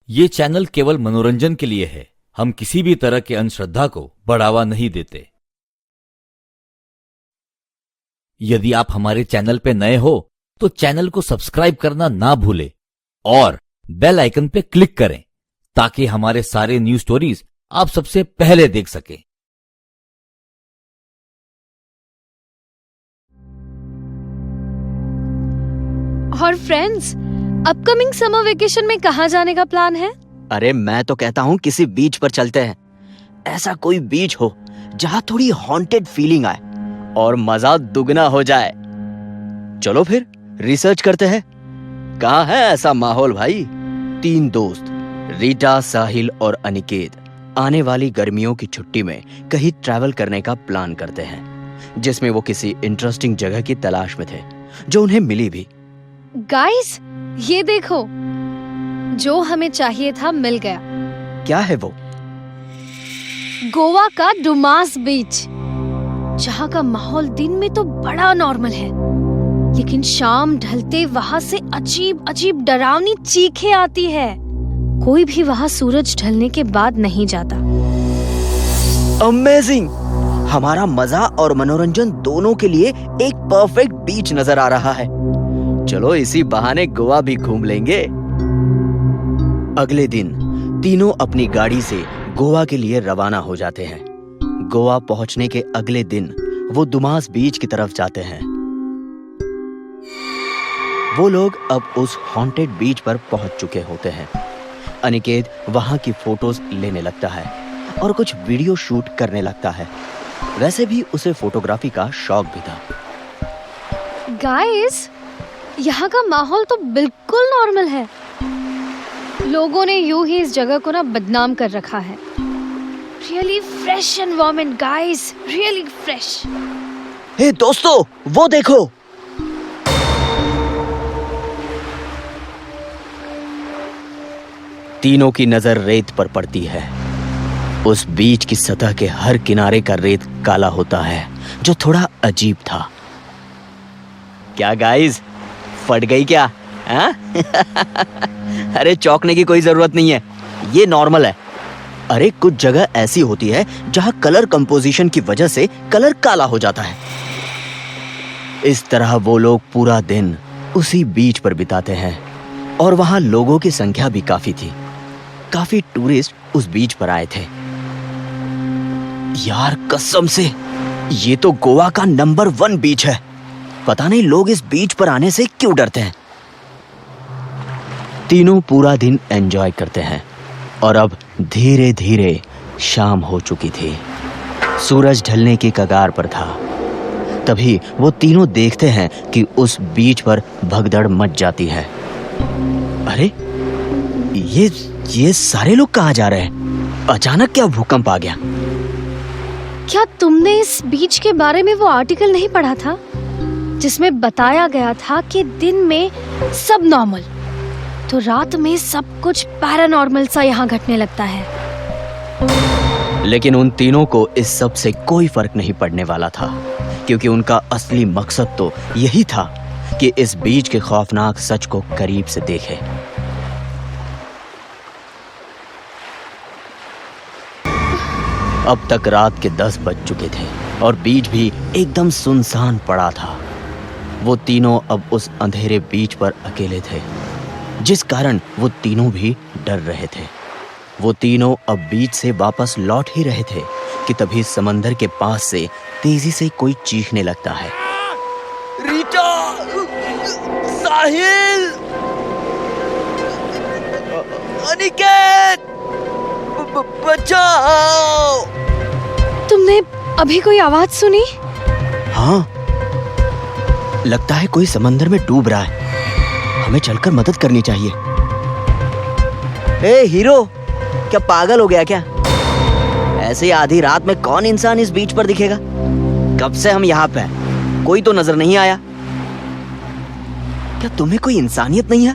ये चैनल केवल मनोरंजन के लिए है। हम किसी भी तरह के अंधश्रद्धा को बढ़ावा नहीं देते। यदि आप हमारे चैनल पे नए हो तो चैनल को सब्सक्राइब करना ना भूलें और बेल आइकन पे क्लिक करें ताकि हमारे सारे न्यूज स्टोरीज आप सबसे पहले देख सकें। और फ्रेंड्स, अपकमिंग समर वेकेशन में कहाँ जाने का प्लान है? अरे मैं तो कहता हूँ किसी बीच पर चलते हैं। ऐसा कोई बीच हो जहाँ थोड़ी हॉन्टेड फीलिंग आए और मजा दुगना हो जाए। चलो फिर रिसर्च करते हैं। कहाँ है ऐसा माहौल भाई? 3 दोस्त रीटा, साहिल और अनिकेत आने वाली गर्मियों की छुट्टी में कहीं ट्रैवल करने का प्लान करते हैं, जिसमें वो किसी इंटरेस्टिंग जगह की तलाश में थे जो उन्हें मिली भी। गाइस, ये देखो, जो हमें चाहिए था मिल गया। क्या है वो? गोवा का डुमास बीच, जहाँ का माहौल दिन में तो बड़ा नॉर्मल है, लेकिन शाम ढलते वहाँ से अजीब अजीब डरावनी चीखें आती है। कोई भी वहाँ सूरज ढलने के बाद नहीं जाता। अमेजिंग! हमारा मजा और मनोरंजन दोनों के लिए एक परफेक्ट बीच नजर आ रहा है। चलो इसी बहाने गोवा भी घूम लेंगे। अगले दिन तीनों अपनी गाड़ी से गोवा के लिए रवाना हो जाते हैं। गोवा पहुंचने के अगले दिन वो दुमास बीच की तरफ जाते हैं। वो लोग अब उस हॉन्टेड बीच पर पहुंच चुके होते हैं। अनिकेत वहां की फोटोज लेने लगता है और कुछ वीडियो शूट करने लगता है। वैसे भी उसे फोटोग्राफी का शौक भी था। गाइस, यहाँ का माहौल तो बिल्कुल नॉर्मल है। लोगों ने यूं ही इस जगह को ना बदनाम कर रखा है। Really fresh environment guys, really fresh. Hey दोस्तों, वो देखो! तीनों की नजर रेत पर पड़ती है। उस बीच की सतह के हर किनारे का रेत काला होता है, जो थोड़ा अजीब था। क्या गाइस, फट गई क्या? अरे चौंकने की कोई जरूरत नहीं है, ये नॉर्मल है। अरे कुछ जगह ऐसी होती है जहां कलर कंपोजिशन की वजह से कलर काला हो जाता है। इस तरह वो लोग पूरा दिन उसी बीच पर बिताते हैं और वहां लोगों की संख्या भी काफी थी। काफी टूरिस्ट उस बीच पर आए थे। यार कसम से, ये तो गोवा का नंबर 1 बीच है। पता नहीं लोग इस बीच पर आने से क्यों डरते हैं। तीनों पूरा दिन एंजॉय करते हैं और अब धीरे धीरे शाम हो चुकी थी। सूरज ढलने की कगार पर था। तभी वो तीनों देखते हैं कि उस बीच पर भगदड़ मच जाती है। अरे ये सारे लोग कहाँ जा रहे हैं? अचानक क्या भूकंप आ गया? क्या तुमने इस बीच के बारे में वो आर्टिकल नहीं पढ़ा था जिसमें बताया गया था कि दिन में सब नॉर्मल, तो रात में सब कुछ पैरानॉर्मल सा यहाँ घटने लगता है। लेकिन उन तीनों को इस सब से कोई फर्क नहीं पड़ने वाला था, क्योंकि उनका असली मकसद तो यही था कि इस बीच के खौफनाक सच को करीब से देखें। अब तक रात के 10 बज चुके थे और बीच भी एकदम सुनसान पड़ा था। वो तीनों अब उस अंधेरे बीच पर अकेले थे, जिस कारण वो तीनों भी डर रहे थे। वो तीनों अब बीच से वापस लौट ही रहे थे कि तभी समंदर के पास से तेजी से कोई चीखने लगता है। रीटा! साहिल! अनिकेत! बचाओ! तुमने अभी कोई आवाज सुनी? हाँ, लगता है कोई समंदर में डूब रहा है। हमें चलकर मदद करनी चाहिए। ए हीरो, क्या पागल हो गया क्या? ऐसे ही आधी रात में कौन इंसान इस बीच पर दिखेगा? कब से हम यहाँ पे हैं, कोई तो नजर नहीं आया। क्या तुम्हें कोई इंसानियत नहीं है?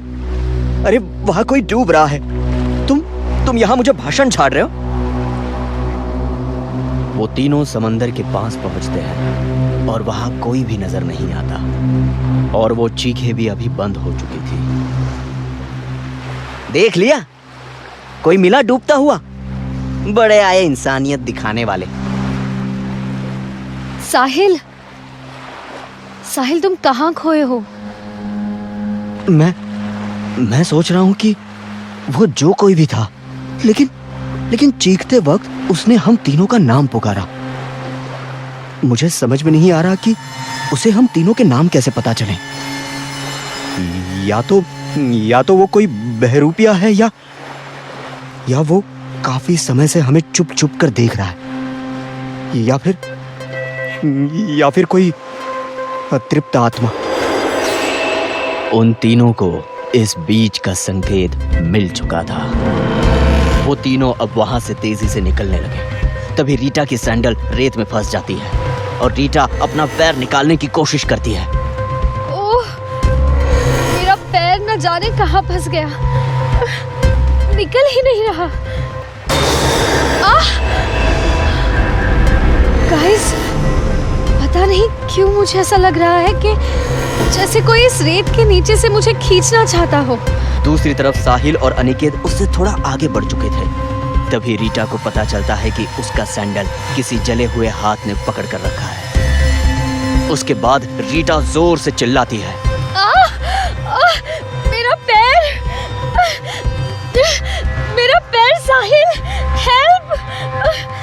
अरे वहां कोई डूब रहा है, तुम यहाँ मुझे भाषण झाड़ रहे हो? वो तीनों समंदर के पास पहुंचते हैं और वहां कोई भी नजर नहीं आता और वो चीखें भी अभी बंद हो चुकी थी। देख लिया, कोई मिला डूबता हुआ? बड़े आए इंसानियत दिखाने वाले। साहिल, साहिल तुम कहाँ खोए हो? मैं सोच रहा हूँ कि वो जो कोई भी था, लेकिन चीखते वक्त उसने हम तीनों का नाम पुकारा। मुझे समझ में नहीं आ रहा कि उसे हम तीनों के नाम कैसे पता चले। या तो वो कोई बहरूपिया है, या वो काफी समय से हमें चुप चुप कर देख रहा है, या फिर कोई अतृप्त आत्मा। उन तीनों को इस बीज का संकेत मिल चुका था। वो तीनों अब वहां से तेजी से निकलने लगे। तभी रीटा की सैंडल रेत में फंस जाती है और रीटा अपना पैर निकालने की कोशिश करती है। ओह, मेरा पैर न जाने कहाँ फंस गया, निकल ही नहीं रहा। गाइस, पता नहीं क्यों मुझे ऐसा लग रहा है कि जैसे कोई इस रेत के नीचे से मुझे खींचना चाहता हो। दूसरी तरफ साहिल और अनिकेत उससे थोड़ा आगे बढ़ चुके थे। तभी रीटा को पता चलता है कि उसका सैंडल किसी जले हुए हाथ ने पकड़ कर रखा है। उसके बाद रीटा जोर से चिल्लाती है, मेरा पैर साहिल, हेल्प!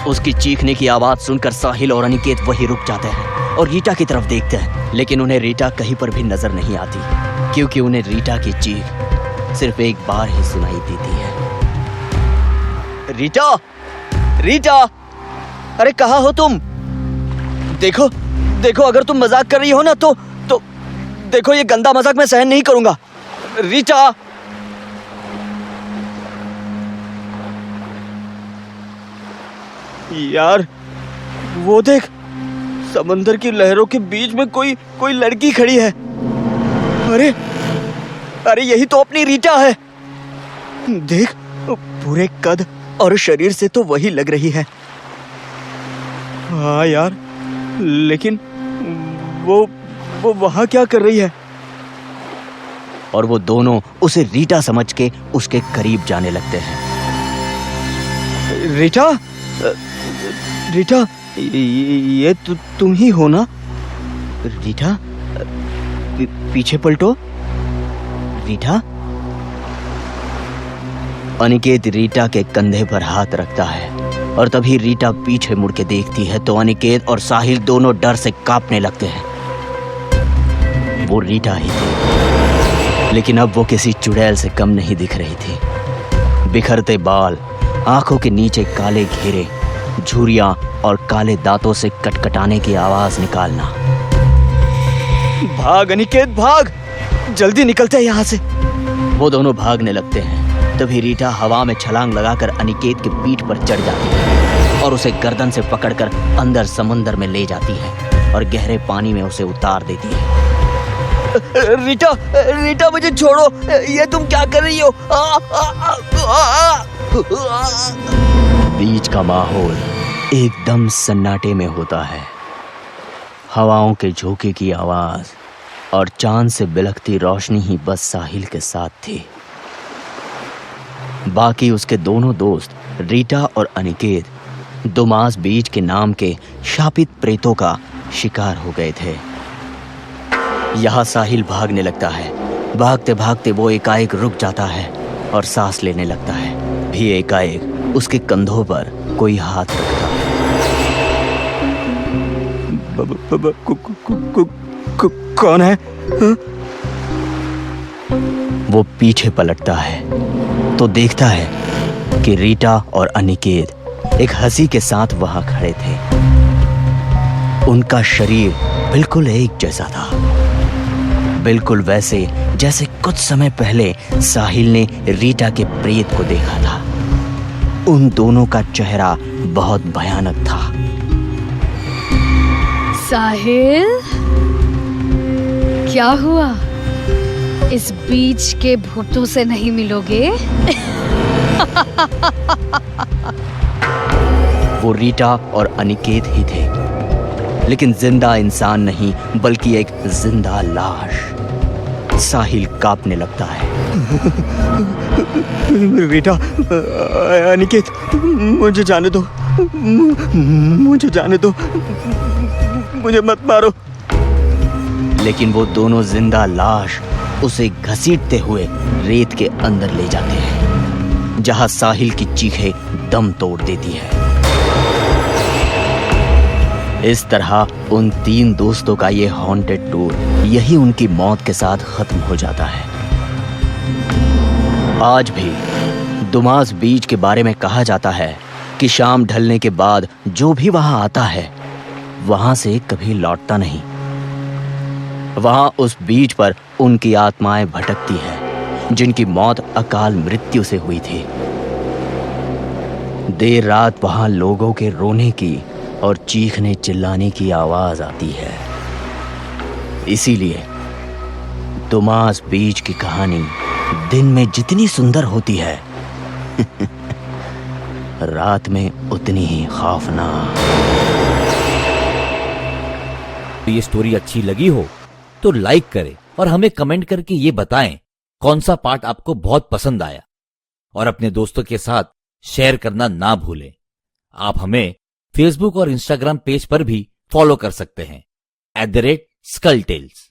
उसकी चीखने की आवाज सुनकर साहिल और अनिकेत वहीं रुक जाते हैं और रीटा की तरफ देखते हैं, लेकिन उन्हें रीटा कहीं पर भी नजर नहीं आती, क्योंकि उन्हें रीटा की चीख सिर्फ एक बार ही सुनाई देती है। रीटा, रीटा, अरे कहाँ हो तुम? देखो, अगर तुम मजाक कर रही हो ना तो देखो, ये गंदा मजाक मैं सहन नहीं करूंगा। रीटा! यार, वो देख, समंदर की लहरों के बीच में कोई लड़की खड़ी है। अरे यही तो अपनी रीटा है। देख, पूरे कद और शरीर से तो वही लग रही है। हाँ यार, लेकिन वो वहां क्या कर रही है? और वो दोनों उसे रीटा समझ के उसके करीब जाने लगते हैं। रीटा, ये तुम ही हो ना? रीटा, पीछे पलटो। रीटा? अनिकेत रीटा के कंधे पर हाथ रखता है और तभी रीटा पीछे मुड़ के देखती है तो अनिकेत और साहिल दोनों डर से कांपने लगते हैं। वो रीटा ही थी, लेकिन अब वो किसी चुड़ैल से कम नहीं दिख रही थी। बिखरते बाल, आंखों के नीचे काले घेरे, झुर्रियां और काले दांतों से कटकटाने की आवाज निकालना। भाग अनिकेत, भाग! जल्दी निकलते हैं यहाँ से। वो दोनों भागने लगते हैं। तभी रीटा हवा में छलांग लगाकर अनिकेत की पीठ पर चढ़ जाती है और उसे गर्दन से पकड़कर अंदर समुंदर में ले जाती है और गहरे पानी में उसे उतार देती है। रीटा, मुझे छोड़ो! ये तुम क्या कर रही हो? बीच का माहौल एकदम सन्नाटे में होता है। हवाओं के झोंके की आवाज और चांद से बिलखती रोशनी ही बस साहिल के साथ थी। बाकी उसके दोनों दोस्त रीटा और अनिकेत दुमास बीच के नाम के शापित प्रेतों का शिकार हो गए थे। यहाँ साहिल भागने लगता है। भागते भागते वो एकाएक रुक जाता है और सांस लेने लगता है। भी एकाएक उसके कंधों पर कोई हाथ रखता है। कौन है? वो पीछे पलटता है तो देखता है कि रीटा और अनिकेत एक हंसी के साथ वहां खड़े थे। उनका शरीर बिल्कुल एक जैसा था, बिल्कुल वैसे जैसे कुछ समय पहले साहिल ने रीटा के प्रेत को देखा था। उन दोनों का चेहरा बहुत भयानक था। साहिल, क्या हुआ? इस बीच के भूतों से नहीं मिलोगे? वो रीटा और अनिकेत ही थे, लेकिन जिंदा इंसान नहीं बल्कि एक जिंदा लाश। साहिल कांपने लगता है। बेटा, अनिकेत, मुझे जाने दो, मुझे जाने दो, मुझे मत मारो। लेकिन वो दोनों जिंदा लाश उसे घसीटते हुए रेत के अंदर ले जाते हैं, जहां साहिल की चीखें दम तोड़ देती है। इस तरह उन 3 दोस्तों का ये हॉन्टेड टूर यही उनकी मौत के साथ खत्म हो जाता है। आज भी दुमास बीच के बारे में कहा जाता है कि शाम ढलने के बाद जो भी वहां आता है वहां से कभी लौटता नहीं। वहां उस बीच पर उनकी आत्माएं भटकती हैं, जिनकी मौत अकाल मृत्यु से हुई थी। देर रात वहां लोगों के रोने की और चीखने चिल्लाने की आवाज आती है। इसीलिए दुमास बीच की कहानी दिन में जितनी सुंदर होती है रात में उतनी ही खौफनाक। ये स्टोरी अच्छी लगी हो तो लाइक करें और हमें कमेंट करके ये बताएं कौन सा पार्ट आपको बहुत पसंद आया, और अपने दोस्तों के साथ शेयर करना ना भूलें। आप हमें फेसबुक और इंस्टाग्राम पेज पर भी फॉलो कर सकते हैं @SkullTales।